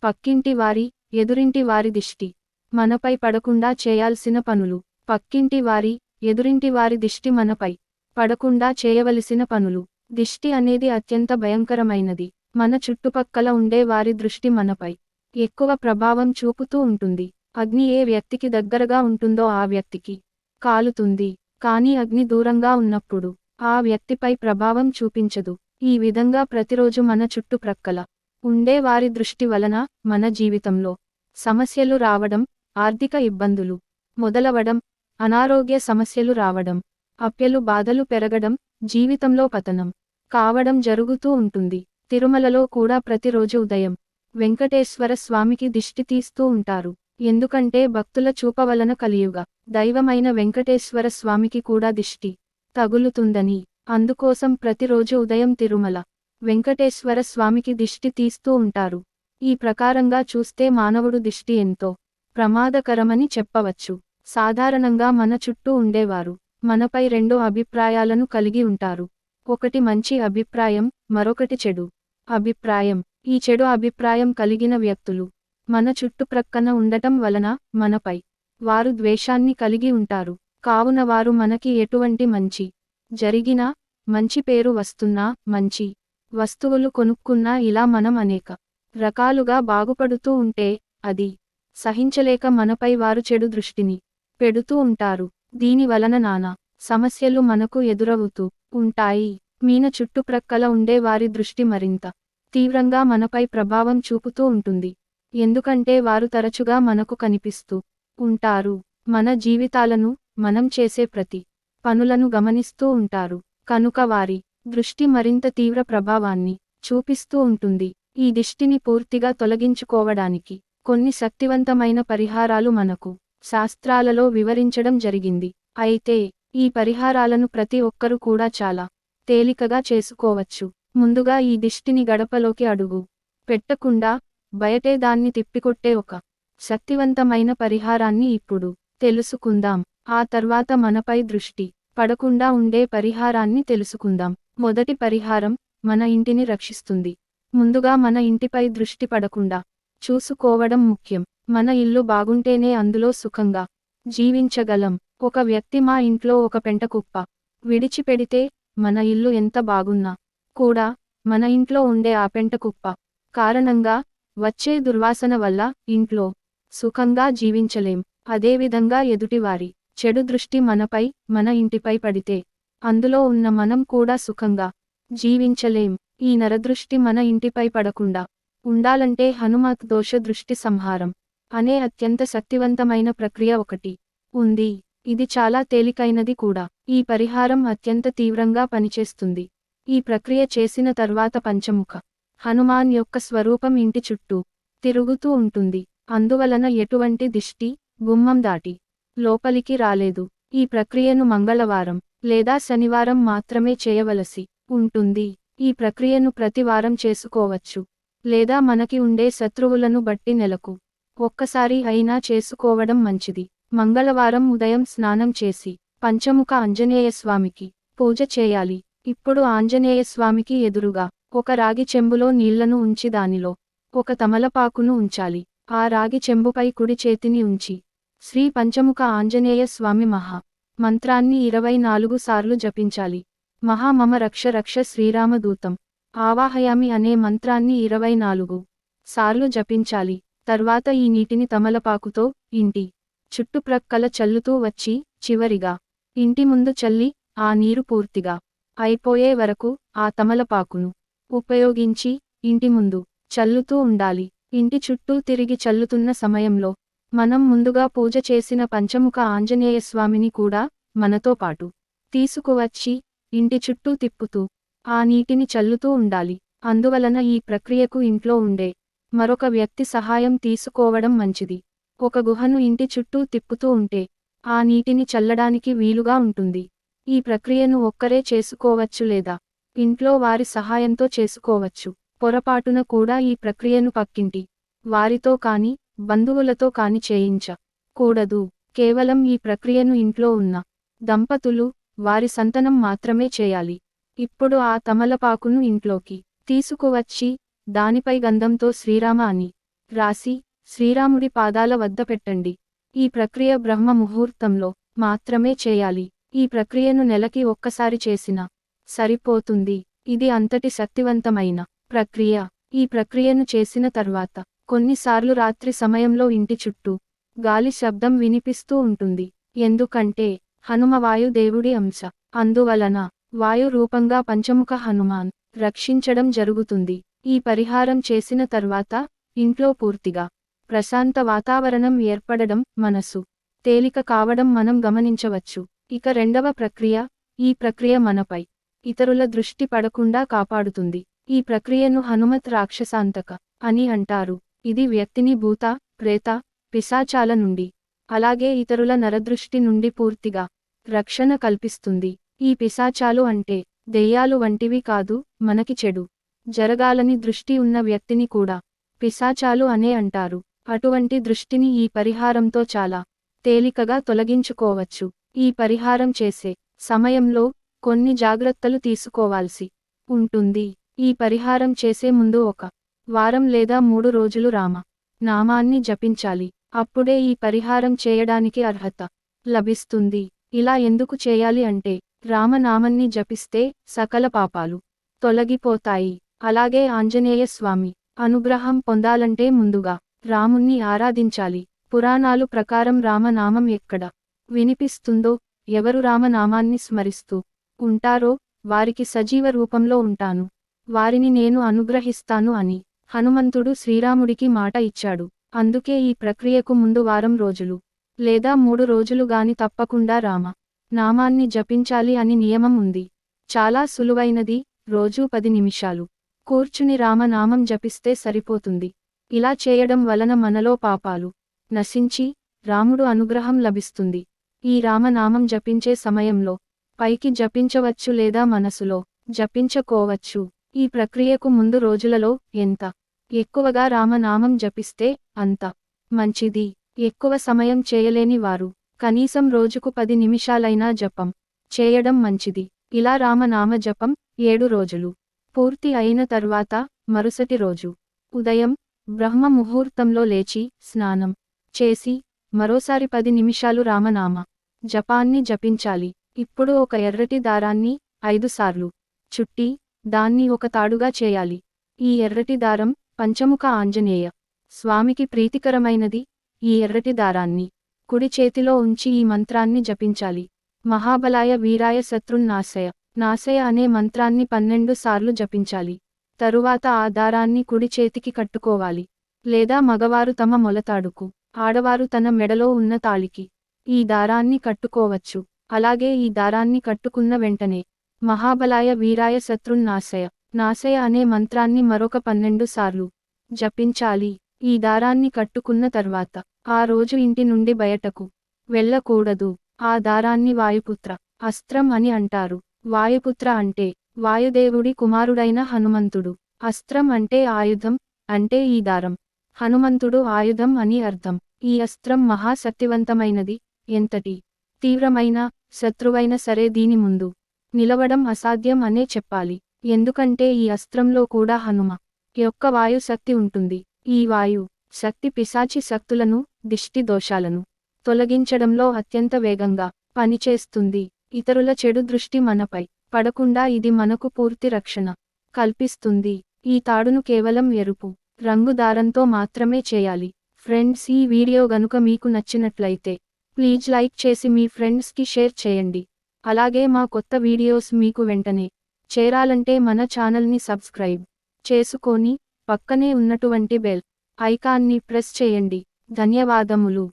పక్కింటి వారి, ఎదురింటి వారి దిష్టి మనపై పడకుండా చేయాల్సిన పనులు. పక్కింటి వారి, ఎదురింటి వారి దిష్టి మనపై పడకుండా చేయవలసిన పనులు. దిష్టి అనేది అత్యంత భయంకరమైనది. మన చుట్టుపక్కల ఉండే వారి దృష్టి మనపై ఎక్కువ ప్రభావం చూపుతూ ఉంటుంది. అగ్ని ఏ వ్యక్తికి దగ్గరగా ఉంటుందో ఆ వ్యక్తికి కాలుతుంది. కానీ అగ్ని దూరంగా ఉన్నప్పుడు ఆ వ్యక్తిపై ప్రభావం చూపించదు. ఈ విధంగా ప్రతిరోజు మన చుట్టుప్రక్కల ఉండే వారి దృష్టి వలన మన జీవితంలో సమస్యలు రావడం, ఆర్థిక ఇబ్బందులు మొదలవడం, అనారోగ్య సమస్యలు రావడం, అప్యలు బాధలు పెరగడం, జీవితంలో పతనం కావడం జరుగుతూ ఉంటుంది. తిరుమలలో కూడా ప్రతిరోజు ఉదయం వెంకటేశ్వర స్వామికి దిష్టి తీస్తూ ఉంటారు. ఎందుకంటే భక్తుల చూప వలన కలియుగ దైవమైన వెంకటేశ్వర స్వామికి కూడా దిష్టి తగులుతుందని. అందుకోసం ప్రతిరోజు ఉదయం తిరుమల వెంకటేశ్వర స్వామికి దిష్టి తీస్తూ ఉంటారు. ఈ ప్రకారంగా చూస్తే మానవుడు దిష్టి ఎంతో ప్రమాదకరమని చెప్పవచ్చు. సాధారణంగా మన చుట్టూ ఉండేవారు మనపై రెండు అభిప్రాయాలను కలిగి ఉంటారు. ఒకటి మంచి అభిప్రాయం, మరొకటి చెడు అభిప్రాయం. ఈ చెడు అభిప్రాయం కలిగిన వ్యక్తులు మన చుట్టుప్రక్కన ఉండటం వలన మనపై వారు ద్వేషాన్ని కలిగి ఉంటారు. కావున వారు మనకి ఎటువంటి మంచి జరిగినా, మంచి పేరు వస్తున్నా, మంచి వస్తువులు కొనుక్కున్నా ఇలా మనం అనేక రకాలుగా బాగుపడుతూ ఉంటే అది సహించలేక మనపై వారు చెడు దృష్టిని పెడుతూ ఉంటారు. దీని వలన నానా సమస్యలు మనకు ఎదురవుతూ ఉంటాయి. మీన చుట్టుప్రక్కల ఉండే వారి దృష్టి మరింత తీవ్రంగా మనపై ప్రభావం చూపుతూ ఉంటుంది. ఎందుకంటే వారు తరచుగా మనకు కనిపిస్తూ ఉంటారు. మన జీవితాలను, మనం చేసే ప్రతి పనులను గమనిస్తూ ఉంటారు. కనుక వారి దృష్టి మరింత తీవ్ర ప్రభావాన్ని చూపిస్తూ ఉంటుంది. ఈ దిష్టిని పూర్తిగా తొలగించుకోవడానికి కొన్ని శక్తివంతమైన పరిహారాలు మనకు శాస్త్రాలలో వివరించడం జరిగింది. అయితే ఈ పరిహారాలను ప్రతి ఒక్కరూ కూడా చాలా తేలికగా చేసుకోవచ్చు. ముందుగా ఈ దిష్టిని గడపలోకి అడుగు పెట్టకుండా బయటే దాన్ని తిప్పికొట్టే ఒక శక్తివంతమైన పరిహారాన్ని ఇప్పుడు తెలుసుకుందాం. ఆ తర్వాత మనపై దృష్టి పడకుండా ఉండే పరిహారాన్ని తెలుసుకుందాం. మొదటి పరిహారం మన ఇంటిని రక్షిస్తుంది. ముందుగా మన ఇంటిపై దృష్టి పడకుండా చూసుకోవడం ముఖ్యం. మన ఇల్లు బాగుంటేనే అందులో సుఖంగా జీవించగలం. ఒక వ్యక్తి మా ఇంట్లో ఒక పెంటకుప్ప విడిచిపెడితే మన ఇల్లు ఎంత బాగున్నా కూడా మన ఇంట్లో ఉండే ఆ పెంటకుప్ప కారణంగా వచ్చే దుర్వాసన వల్ల ఇంట్లో సుఖంగా జీవించలేం. అదేవిధంగా ఎదుటివారి చెడు దృష్టి మనపై, మన ఇంటిపై పడితే అందులో ఉన్న మనం కూడా సుఖంగా జీవించలేం. ఈ నరదృష్టి మన ఇంటిపై పడకుండా ఉండాలంటే హనుమత్ దోష దృష్టి సంహారం అనే అత్యంత శక్తివంతమైన ప్రక్రియ ఒకటి ఉంది. ఇది చాలా తేలికైనది కూడా. ఈ పరిహారం అత్యంత తీవ్రంగా పనిచేస్తుంది. ఈ ప్రక్రియ చేసిన తర్వాత పంచముఖ హనుమాన్ యొక్క స్వరూపం ఇంటి చుట్టూ తిరుగుతూ ఉంటుంది. అందువలన ఎటువంటి దిష్టి గుమ్మం దాటి లోపలికి రాలేదు. ఈ ప్రక్రియను మంగళవారం లేదా శనివారం మాత్రమే చేయవలసి ఉంటుంది. ఈ ప్రక్రియను ప్రతి వారం చేసుకోవచ్చు, లేదా మనకి ఉండే శత్రువులను బట్టి నెలకు ఒక్కసారి అయినా చేసుకోవడం మంచిది. మంగళవారం ఉదయం స్నానం చేసి పంచముఖ ఆంజనేయస్వామికి పూజ చేయాలి. ఇప్పుడు ఆంజనేయస్వామికి ఎదురుగా ఒక రాగి చెంబులో నీళ్లను ఉంచి దానిలో ఒక తమలపాకును ఉంచాలి. ఆ రాగి చెంబుపై కుడి చేతిని ఉంచి శ్రీ పంచముఖ ఆంజనేయ స్వామి మహా మంత్రాన్ని 24 సార్లు జపించాలి. మహా మమ రక్ష రక్ష శ్రీరామదూతం ఆవాహయామి అనే మంత్రాన్ని 24 సార్లు జపించాలి. తర్వాత ఈ నీటిని తమలపాకుతో ఇంటి చుట్టుప్రక్కల చల్లుతూ వచ్చి చివరిగా ఇంటి ముందు చల్లి ఆ నీరు పూర్తిగా అయిపోయే వరకు ఆ తమలపాకును ఉపయోగించి ఇంటి ముందు చల్లుతూ ఉండాలి. ఇంటి చుట్టూ తిరిగి చల్లుతున్న సమయంలో మనం ముందుగా పూజ చేసిన పంచముఖ ఆంజనేయస్వామిని కూడా మనతో పాటు తీసుకువచ్చి ఇంటి చుట్టూ తిప్పుతూ ఆ నీటిని చల్లుతూ ఉండాలి. అందువలన ఈ ప్రక్రియకు ఇంట్లో ఉండే మరొక వ్యక్తి సహాయం తీసుకోవడం మంచిది. ఒక గుహను ఇంటి చుట్టూ తిప్పుతూ ఉంటే ఆ నీటిని చల్లడానికి వీలుగా ఉంటుంది. ఈ ప్రక్రియను ఒక్కరే చేసుకోవచ్చు లేదా ఇంట్లో వారి సహాయంతో చేసుకోవచ్చు. పొరపాటున కూడా ఈ ప్రక్రియను పక్కింటి వారితో కాని, బంధువులతో కాని చేయించకూడదు. కేవలం ఈ ప్రక్రియను ఇంట్లో ఉన్న దంపతులు, వారి సంతానం మాత్రమే చేయాలి. ఇప్పుడు ఆ తమలపాకును ఇంట్లోకి తీసుకువచ్చి దానిపై గంధంతో శ్రీరామ అని రాసి శ్రీరాముడి పాదాల వద్ద పెట్టండి. ఈ ప్రక్రియ బ్రహ్మ ముహూర్తంలో మాత్రమే చేయాలి. ఈ ప్రక్రియను నెలకి ఒక్కసారి చేసినా సరిపోతుంది. ఇది అంతటి శక్తివంతమైన ప్రక్రియ. ఈ ప్రక్రియను చేసిన తర్వాత కొన్నిసార్లు రాత్రి సమయంలో ఇంటి చుట్టూ గాలి శబ్దం వినిపిస్తూ ఉంటుంది. ఎందుకంటే హనుమ వాయుదేవుడి అంశ. అందువలన వాయు రూపంగా పంచముఖ హనుమాన్ రక్షించడం జరుగుతుంది. ఈ పరిహారం చేసిన తర్వాత ఇంట్లో పూర్తిగా ప్రశాంత వాతావరణం ఏర్పడడం, మనసు తేలిక కావడం మనం గమనించవచ్చు. ఇక రెండవ ప్రక్రియ. ఈ ప్రక్రియ మనపై ఇతరుల దృష్టి పడకుండా కాపాడుతుంది. ఈ ప్రక్రియను హనుమత్ రాక్షసాంతక అని అంటారు. ఇది వ్యక్తిని భూత, ప్రేత, పిశాచాల నుండి అలాగే ఇతరుల నరదృష్టి నుండి పూర్తిగా రక్షణ కల్పిస్తుంది. ఈ పిశాచాలు అంటే దెయ్యాలు వంటివి కాదు, మనకి చెడు జరగాలని దృష్టి ఉన్న వ్యక్తిని కూడా పిశాచాలు అనే అంటారు. అటువంటి దృష్టిని ఈ పరిహారంతో చాలా తేలికగా తొలగించుకోవచ్చు. ఈ పరిహారం చేసే సమయంలో కొన్ని జాగ్రత్తలు తీసుకోవాల్సి ఉంటుంది. ఈ పరిహారం చేసే ముందు 1 వారం లేదా 3 రోజులు రామ నామాన్ని జపించాలి. అప్పుడే ఈ పరిహారం చేయడానికి అర్హత లభిస్తుంది. ఇలా ఎందుకు చేయాలి అంటే రామనామాన్ని జపిస్తే సకల పాపాలు తొలగిపోతాయి. అలాగే ఆంజనేయ స్వామి అనుగ్రహం పొందాలంటే ముందుగా రాముణ్ణి ఆరాధించాలి. పురాణాలు ప్రకారం రామనామం ఎక్కడ వినిపిస్తుందో, ఎవరు రామనామాన్ని స్మరిస్తూ ఉంటారో వారికి సజీవ రూపంలో ఉంటాను, వారిని నేను అనుగ్రహిస్తాను అని హనుమంతుడు శ్రీరాముడికి మాట ఇచ్చాడు. అందుకే ఈ ప్రక్రియకు ముందు వారం రోజులు లేదా 3 రోజులు గాని తప్పకుండా రామ నామాన్ని జపించాలి అని నియమం ఉంది. చాలా సులువైనది. రోజూ 10 నిమిషాలు కూర్చుని రామనామం జపిస్తే సరిపోతుంది. ఇలా చేయడం వలన మనలో పాపాలు నశించి రాముడు అనుగ్రహం లభిస్తుంది. ఈ రామనామం జపించే సమయంలో పైకి జపించవచ్చు లేదా మనసులో జపించుకోవచ్చు. ఈ ప్రక్రియకు ముందు రోజులలో ఎంత ఎక్కువగా రామనామం జపిస్తే అంత మంచిది. ఎక్కువ సమయం చేయలేని వారు కనీసం రోజుకు 10 నిమిషాలైనా జపం చేయడం మంచిది. ఇలా రామనామ జపం 7 రోజులు పూర్తి అయిన తర్వాత మరుసటి రోజు ఉదయం బ్రహ్మ ముహూర్తంలో లేచి స్నానం చేసి మరోసారి 10 నిమిషాలు రామనామ జపాన్ని జపించాలి. ఇప్పుడు ఒక ఎర్రటి దారాన్ని 5 సార్లు చుట్టి దాన్ని ఒక తాడుగా చేయాలి. ఈ ఎర్రటి దారం పంచముఖ ఆంజనేయ స్వామికి ప్రీతికరమైనది. ఈ ఎర్రటి దారాన్ని కుడి చేతిలో ఉంచి ఈ మంత్రాన్ని జపించాలి. మహాబలాయ వీరాయ శత్రున్నాశయ నాశయ అనే మంత్రాన్ని 12 సార్లు జపించాలి. తరువాత ఆ దారాన్ని కుడి చేతికి కట్టుకోవాలి. లేదా మగవారు తమ మొలతాడుకు, ఆడవారు తన మెడలో ఉన్న తాళికి ఈ దారాన్ని కట్టుకోవచ్చు. అలాగే ఈ దారాన్ని కట్టుకున్న వెంటనే మహాబలాయ వీరాయ శత్రున్నాశయ నాశయ అనే మంత్రాన్ని మరొక 12 సార్లు జపించాలి. ఈ దారాన్ని కట్టుకున్న తర్వాత ఆ రోజు ఇంటి నుండి బయటకు వెళ్ళకూడదు. ఆ దారాన్ని వాయుపుత్ర అస్త్రం అని అంటారు. వాయుపుత్ర అంటే వాయుదేవుడి కుమారుడైన హనుమంతుడు. అస్త్రం అంటే ఆయుధం, అంటే ఈ దారం. హనుమంతుడు ఆయుధం అని అర్థం. ఈ అస్త్రం మహాశక్తివంతమైనది. ఎంతటి తీవ్రమైన శత్రువైన సరే దీని ముందు నిలవడం అసాధ్యం అనే చెప్పాలి. ఎందుకంటే ఈ అస్త్రంలో కూడా హనుమ యొక్క వాయు శక్తి ఉంటుంది. ఈ వాయు శక్తి పిశాచి శక్తులను, దిష్టి దోషాలను తొలగించడంలో అత్యంత వేగంగా పనిచేస్తుంది. ఇతరుల చెడు దృష్టి మనపై పడకుండా ఇది మనకు పూర్తి రక్షణ కల్పిస్తుంది. ఈ తాడును కేవలం ఎరుపు రంగు దారంతో మాత్రమే చేయాలి. ఫ్రెండ్స్, ఈ వీడియో గనుక మీకు నచ్చినట్లయితే ప్లీజ్ లైక్ చేసి మీ ఫ్రెండ్స్కి షేర్ చేయండి. అలాగే మా కొత్త వీడియోస్ మీకు వెంటనే చేరాలంటే మన ఛానల్ని సబ్స్క్రైబ్ చేసుకొని పక్కనే ఉన్నటువంటి బెల్ ఐకాన్ని ప్రెస్ చేయండి. ధన్యవాదములు.